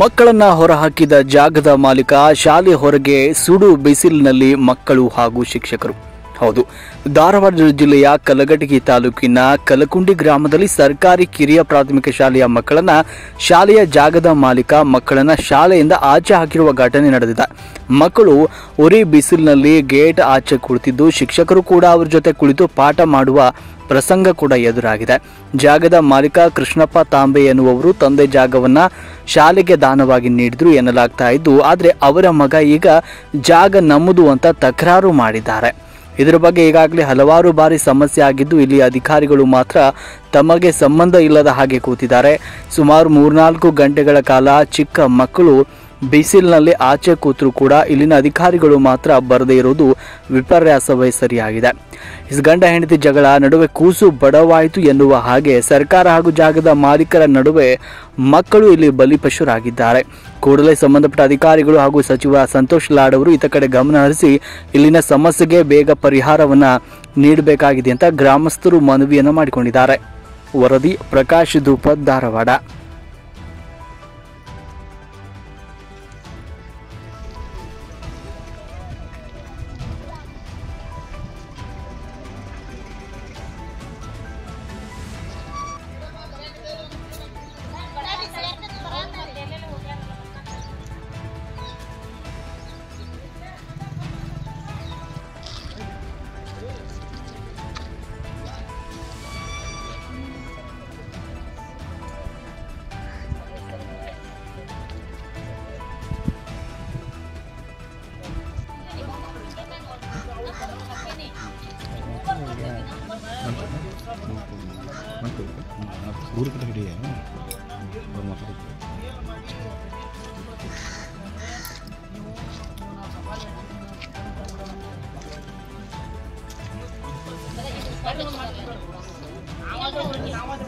ಮಕ್ಕಳನ್ನ ಹೊರಹಾಕಿದ ಜಾಗದ ಮಾಲೀಕ, ಶಾಲೆ ಹೊರಗೆ ಸುಡು ಬಿಸಿಲಿನಲ್ಲಿ ಮಕ್ಕಳು ಹಾಗೂ ಶಿಕ್ಷಕರು. ಹೌದು, ಧಾರವಾಡ ಜಿಲ್ಲೆಯ ಕಲಘಟಗಿ ತಾಲೂಕಿನ ಕಲಕುಂಡಿ ಗ್ರಾಮದಲ್ಲಿ ಸರ್ಕಾರಿ ಕಿರಿಯ ಪ್ರಾಥಮಿಕ ಶಾಲೆಯ ಮಕ್ಕಳನ್ನ ಶಾಲೆಯ ಜಾಗದ ಮಾಲೀಕ ಮಕ್ಕಳನ್ನ ಶಾಲೆಯಿಂದ ಆಚೆ ಹಾಕಿರುವ ಘಟನೆ ನಡೆದಿದೆ. ಮಕ್ಕಳು ಉರಿ ಬಿಸಿಲಿನಲ್ಲಿ ಗೇಟ್ ಆಚೆ ಕುಳಿತಿದ್ದು, ಶಿಕ್ಷಕರು ಕೂಡ ಅವರ ಜೊತೆ ಕುಳಿತು ಪಾಠ ಮಾಡುವ ಪ್ರಸಂಗ ಕೂಡ ಎದುರಾಗಿದೆ. ಜಾಗದ ಮಾಲೀಕ ಕೃಷ್ಣಪ್ಪ ತಾಂಬೆ ಎನ್ನುವವರು ತಂದೆ ಜಾಗವನ್ನ ಶಾಲೆಗೆ ದಾನವಾಗಿ ನೀಡಿದ್ರು ಎನ್ನಲಾಗ್ತಾ ಇದ್ದು, ಆದರೆ ಅವರ ಮಗ ಈಗ ಜಾಗ ನಮ್ಮದು ಅಂತ ತಕರಾರು ಮಾಡಿದ್ದಾರೆ. ಇದರ ಬಗ್ಗೆ ಈಗಾಗಲೇ ಹಲವಾರು ಬಾರಿ ಸಮಸ್ಯೆ ಆಗಿದ್ದು, ಇಲ್ಲಿ ಅಧಿಕಾರಿಗಳು ಮಾತ್ರ ತಮಗೆ ಸಂಬಂಧ ಇಲ್ಲದ ಹಾಗೆ ಕೂತಿದ್ದಾರೆ. ಸುಮಾರು 3-4 ಗಂಟೆಗಳ ಕಾಲ ಚಿಕ್ಕ ಮಕ್ಕಳು ಬಿಸಿಲಿನಲ್ಲಿ ಆಚೆ ಕೂತರೂ ಕೂಡ ಇಲ್ಲಿನ ಅಧಿಕಾರಿಗಳು ಮಾತ್ರ ಬರದೇ ಇರುವುದು ವಿಪರ್ಯಾಸವೇ ಸರಿಯಾಗಿದೆ. ಗಂಡ ಹೆಂಡತಿ ಜಗಳ ನಡುವೆ ಕೂಸು ಬಡವಾಯಿತು ಎನ್ನುವ ಹಾಗೆ ಸರ್ಕಾರ ಹಾಗೂ ಜಾಗದ ಮಾಲೀಕರ ನಡುವೆ ಮಕ್ಕಳು ಇಲ್ಲಿ ಬಲಿಪಶುರಾಗಿದ್ದಾರೆ. ಕೂಡಲೇ ಸಂಬಂಧಪಟ್ಟ ಅಧಿಕಾರಿಗಳು ಹಾಗೂ ಸಚಿವ ಸಂತೋಷ್ ಲಾಡ್ ಅವರು ಈತ ಕಡೆ ಗಮನ ಹರಿಸಿ ಇಲ್ಲಿನ ಸಮಸ್ಯೆಗೆ ಬೇಗ ಪರಿಹಾರವನ್ನ ನೀಡಬೇಕಾಗಿದೆ ಅಂತ ಗ್ರಾಮಸ್ಥರು ಮನವಿಯನ್ನು ಮಾಡಿಕೊಂಡಿದ್ದಾರೆ. ವರದಿ ಪ್ರಕಾಶ್ ಧೂಪದ್, ಧಾರವಾಡ. आवाज